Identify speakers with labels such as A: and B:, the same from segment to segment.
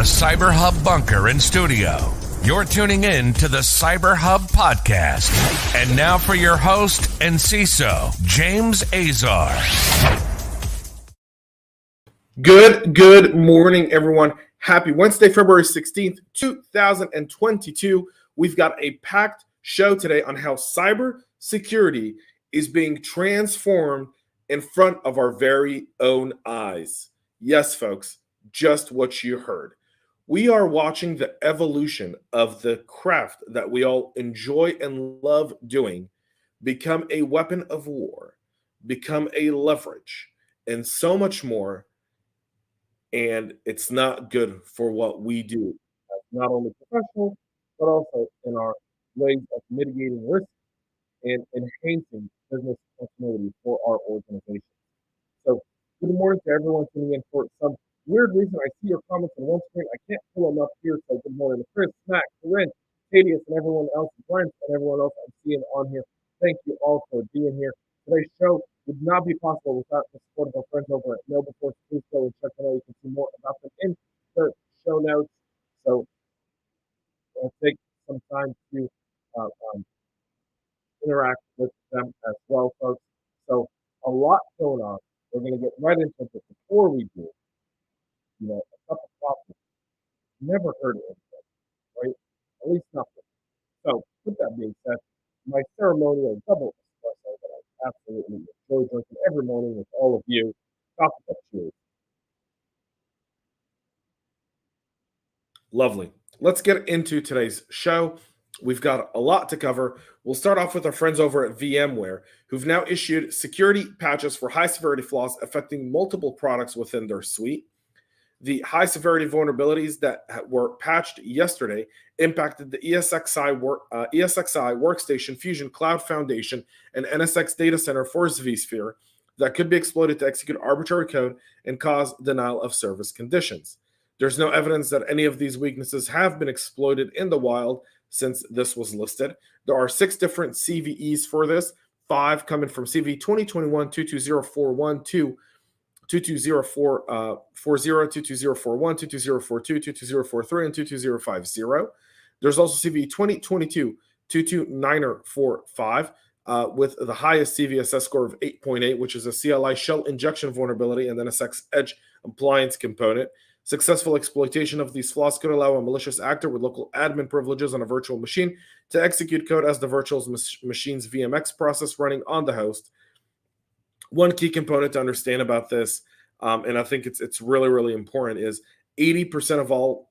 A: the CyberHub bunker and studio. You're tuning in to the CyberHub Podcast. And now for your host and CISO, James Azar.
B: Good morning, everyone. Happy Wednesday, February 16th, 2022. We've got a packed show today on how cybersecurity is being transformed in front of our very own eyes. Yes, folks, just what you heard. We are watching the evolution of the craft that we all enjoy and love doing become a weapon of war, become a leverage, and so much more. And it's not good for what we do, not only professionals, but also in our ways of mitigating risk and enhancing business continuity for our organization. So, good morning to everyone tuning in. For some weird reason, I see your comments on one screen. I can't pull them up here. So, good morning to Chris, Mac, Corinne, Thaddeus, and everyone else, Brent, and everyone else I'm seeing on here. Thank you all for being here. Today's show would not be possible without the support of our friends over at KnowBe4. Please go and check them out. You can see more about them in the show notes. So, I'll take some time to interact with them as well, folks. So, a lot going on. We're going to get right into it. Before we do, a cup of coffee. Never heard of it, right? At least nothing. So, with that being said, my ceremonial double espresso that I absolutely enjoy drinking every morning with all of you. Coffee cup cheers. Lovely. Let's get into today's show. We've got a lot to cover. We'll start off with our friends over at VMWare, who've now issued security patches for high-severity flaws affecting multiple products within their suite. The high-severity vulnerabilities that were patched yesterday impacted the ESXi Workstation, Fusion Cloud Foundation, and NSX data center for vSphere that could be exploited to execute arbitrary code and cause denial of service conditions. There's no evidence that any of these weaknesses have been exploited in the wild since this was listed. There are 6 different CVEs for this, 5 coming from CV 2021-22041 to 22040, 22041, 22042, 22043, and 22050. There's also CV 2022-22945 with the highest CVSS score of 8.8, which is a CLI shell injection vulnerability and then a SEX edge appliance component. Successful exploitation of these flaws could allow a malicious actor with local admin privileges on a virtual machine to execute code as the virtual machine's VMX process running on the host. One key component to understand about this, and I think it's really, really important, is 80% of all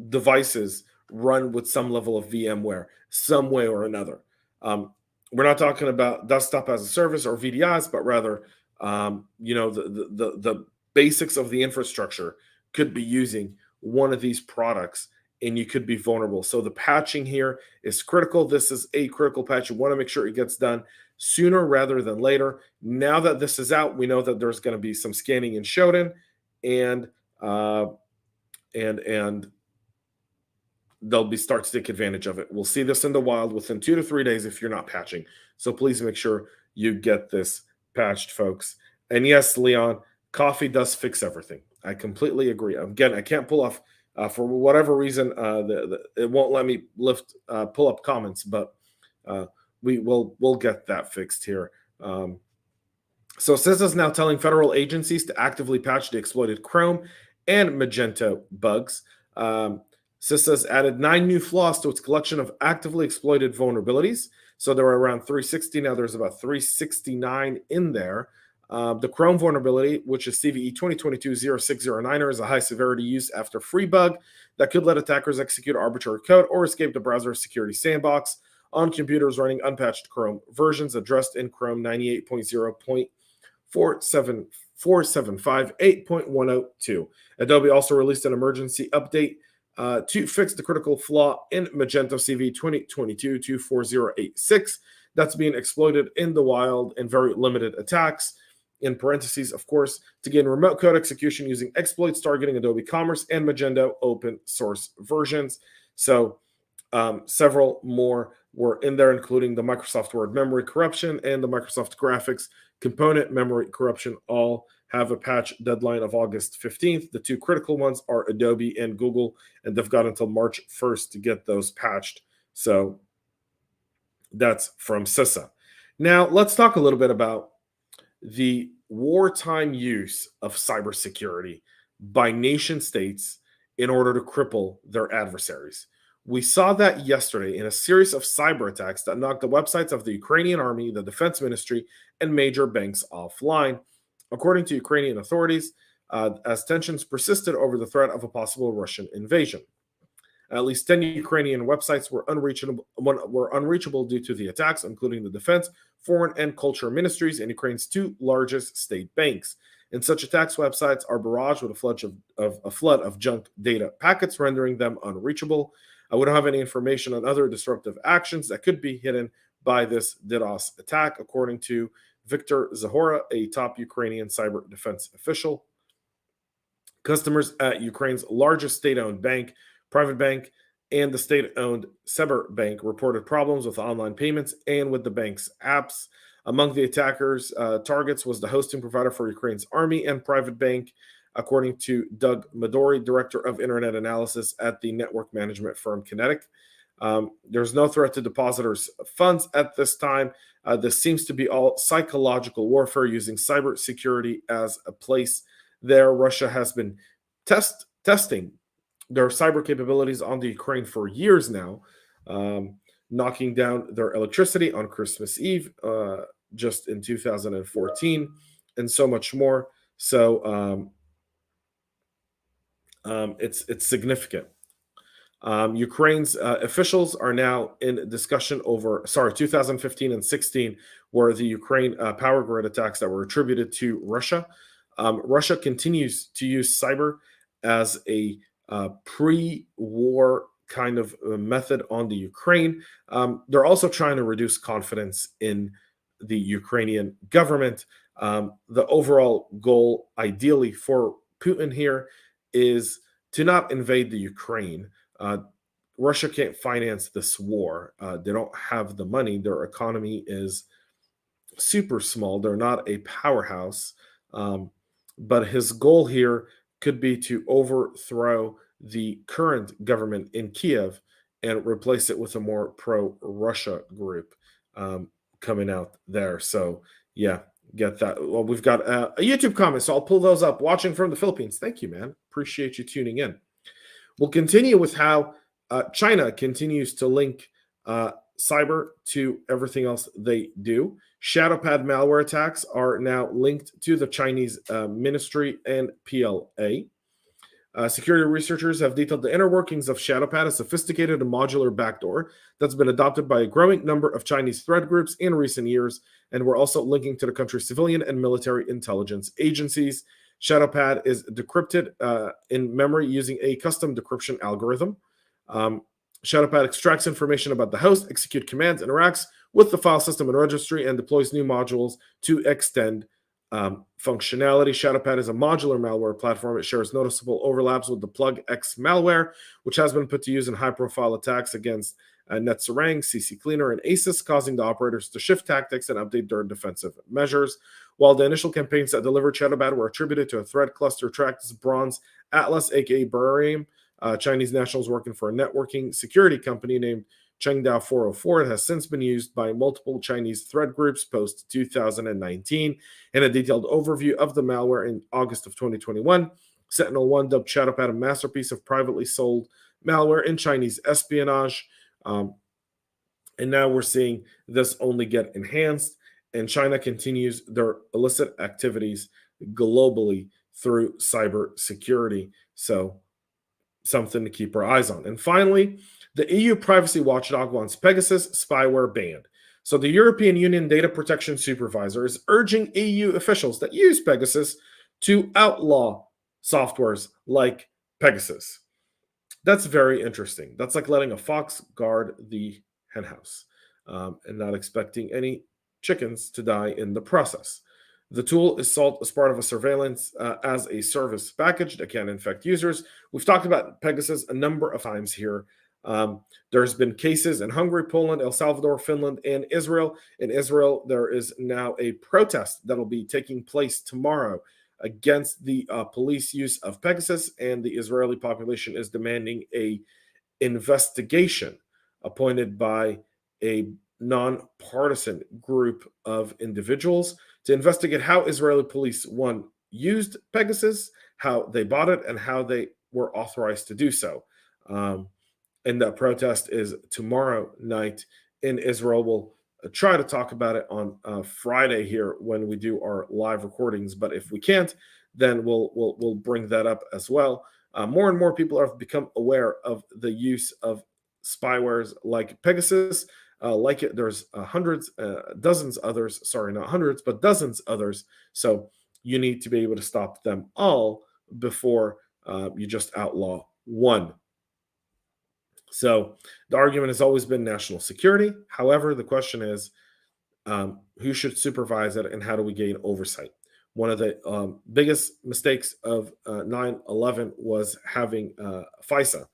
B: devices run with some level of VMware, some way or another. We're not talking about desktop as a service or VDIs, but rather, the basics of the infrastructure could be using one of these products and you could be vulnerable. So the patching here is critical. This is a critical patch. You want to make sure it gets done sooner rather than later. Now that this is out, we know that there's going to be some scanning in Shodan and they'll be start to take advantage of it. We'll see this in the wild within 2 to 3 days if you're not patching. So please make sure you get this patched, folks. And yes, Leon, coffee does fix everything. I completely agree. Again, I can't pull off, for whatever reason, it won't let me pull up comments, but we'll get that fixed here. So CISA is now telling federal agencies to actively patch the exploited Chrome and Magento bugs. CISA has added 9 new flaws to its collection of actively exploited vulnerabilities. So there are around 360. Now there's about 369 in there. The Chrome vulnerability, which is CVE 2022-0609, is a high-severity use after free bug that could let attackers execute arbitrary code or escape the browser security sandbox on computers running unpatched Chrome versions addressed in Chrome 98.0.475.8.102. Adobe also released an emergency update to fix the critical flaw in Magento CV 2022-24086 that's being exploited in the wild in very limited attacks. In parentheses, of course, to gain remote code execution using exploits targeting Adobe Commerce and Magento open source versions. So several more were in there, including the Microsoft Word memory corruption and the Microsoft Graphics component memory corruption, all have a patch deadline of August 15th. The two critical ones are Adobe and Google, and they've got until March 1st to get those patched. So that's from CISA. Now, let's talk a little bit about the wartime use of cybersecurity by nation states in order to cripple their adversaries. We saw that yesterday in a series of cyber attacks that knocked the websites of the Ukrainian army, the defense ministry, and major banks offline, according to Ukrainian authorities, as tensions persisted over the threat of a possible Russian invasion. At least 10 Ukrainian websites were unreachable due to the attacks, including the defense, foreign, and culture ministries and Ukraine's two largest state banks. In such attacks, websites are barraged with a flood of junk data packets, rendering them unreachable. We don't have any information on other disruptive actions that could be hidden by this DDoS attack, according to Viktor Zahora, a top Ukrainian cyber defense official. Customers at Ukraine's largest state-owned bank, private bank, and the state-owned CyberBank reported problems with online payments and with the bank's apps. Among the attackers' targets was the hosting provider for Ukraine's army and private bank, according to Doug Midori, director of internet analysis at the network management firm Kinetic. There's no threat to depositors' funds at this time. This seems to be all psychological warfare using cybersecurity as a place there. Russia has been testing their cyber capabilities on the Ukraine for years now, knocking down their electricity on Christmas Eve, just in 2014, and so much more. So it's significant. Ukraine's officials are now in discussion over, 2015 and 16 were the Ukraine power grid attacks that were attributed to Russia. Russia continues to use cyber as a pre-war kind of method on the Ukraine. They're also trying to reduce confidence in the Ukrainian government. The overall goal, ideally, for Putin here is to not invade the Ukraine. Russia can't finance this war. They don't have the money. Their economy is super small. They're not a powerhouse. But his goal here could be to overthrow the current government in Kiev and replace it with a more pro-Russia group coming out there. So, yeah, get that. Well, we've got a YouTube comment, so I'll pull those up. Watching from the Philippines. Thank you, man. Appreciate you tuning in. We'll continue with how China continues to link cyber to everything else they do. ShadowPad malware attacks are now linked to the Chinese ministry and PLA. Security researchers have detailed the inner workings of ShadowPad, a sophisticated and modular backdoor that's been adopted by a growing number of Chinese threat groups in recent years, and we're also linking to the country's civilian and military intelligence agencies. ShadowPad is decrypted in memory using a custom decryption algorithm. ShadowPad extracts information about the host, execute commands, interacts with the file system and registry, and deploys new modules to extend functionality. ShadowPad is a modular malware platform. It shares noticeable overlaps with the Plug X malware, which has been put to use in high-profile attacks against NetSarang, CC Cleaner, and ASUS, causing the operators to shift tactics and update their defensive measures. While the initial campaigns that delivered ShadowPad were attributed to a threat cluster tracked as Bronze Atlas, aka Burium, Chinese nationals working for a networking security company named Chengdao 404. It has since been used by multiple Chinese threat groups post 2019. In a detailed overview of the malware in August of 2021, Sentinel-1 dubbed ShadowPad a masterpiece of privately sold malware in Chinese espionage. And now we're seeing this only get enhanced, and China continues their illicit activities globally through cybersecurity. So something to keep our eyes on. And finally, the EU privacy watchdog wants Pegasus spyware banned. So the European Union Data Protection Supervisor is urging EU officials that use Pegasus to outlaw softwares like Pegasus. That's very interesting. That's like letting a fox guard the henhouse and not expecting any chickens to die in the process. The tool is sold as part of a surveillance as a service package that can infect users. We've talked about Pegasus a number of times here. There's been cases in Hungary, Poland, El Salvador, Finland, and Israel. In Israel, there is now a protest that'll be taking place tomorrow against the police use of Pegasus, and the Israeli population is demanding a investigation appointed by a non-partisan group of individuals to investigate how Israeli police, one, used Pegasus, how they bought it, and how they were authorized to do so. And that protest is tomorrow night in Israel. We'll try to talk about it on Friday here when we do our live recordings, but if we can't, then we'll bring that up as well. More and more people have become aware of the use of spywares like Pegasus. There's dozens others. Sorry, not hundreds, but dozens others. So you need to be able to stop them all before you just outlaw one. So the argument has always been national security. However, the question is, who should supervise it, and how do we gain oversight? One of the biggest mistakes of 9/11 was having CISA.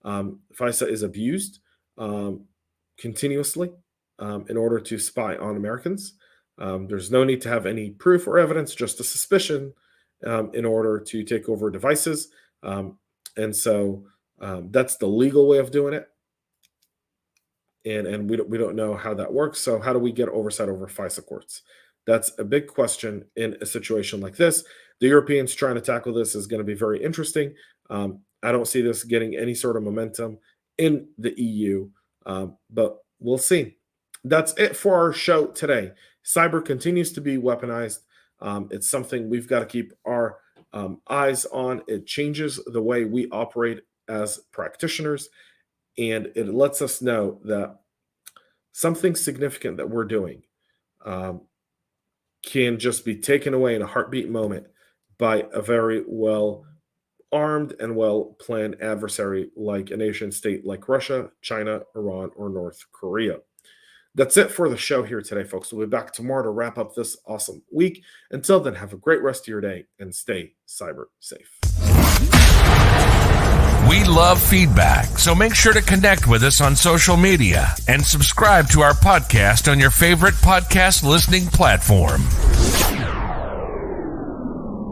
B: CISA is abused continuously in order to spy on Americans. There's no need to have any proof or evidence, just a suspicion in order to take over devices. And so that's the legal way of doing it. And we don't know how that works. So how do we get oversight over FISA courts? That's a big question in a situation like this. The Europeans trying to tackle this is going to be very interesting. I don't see this getting any sort of momentum in the EU, but we'll see. That's it for our show today. Cyber continues to be weaponized. It's something we've got to keep our eyes on. It changes the way we operate as practitioners, and it lets us know that something significant that we're doing can just be taken away in a heartbeat moment by a very well-armed and well-planned adversary like a nation state like Russia, China, Iran, or North Korea. That's it for the show here today, folks. We'll be back tomorrow to wrap up this awesome week. Until then, have a great rest of your day and stay cyber safe.
A: We love feedback, so make sure to connect with us on social media and subscribe to our podcast on your favorite podcast listening platform.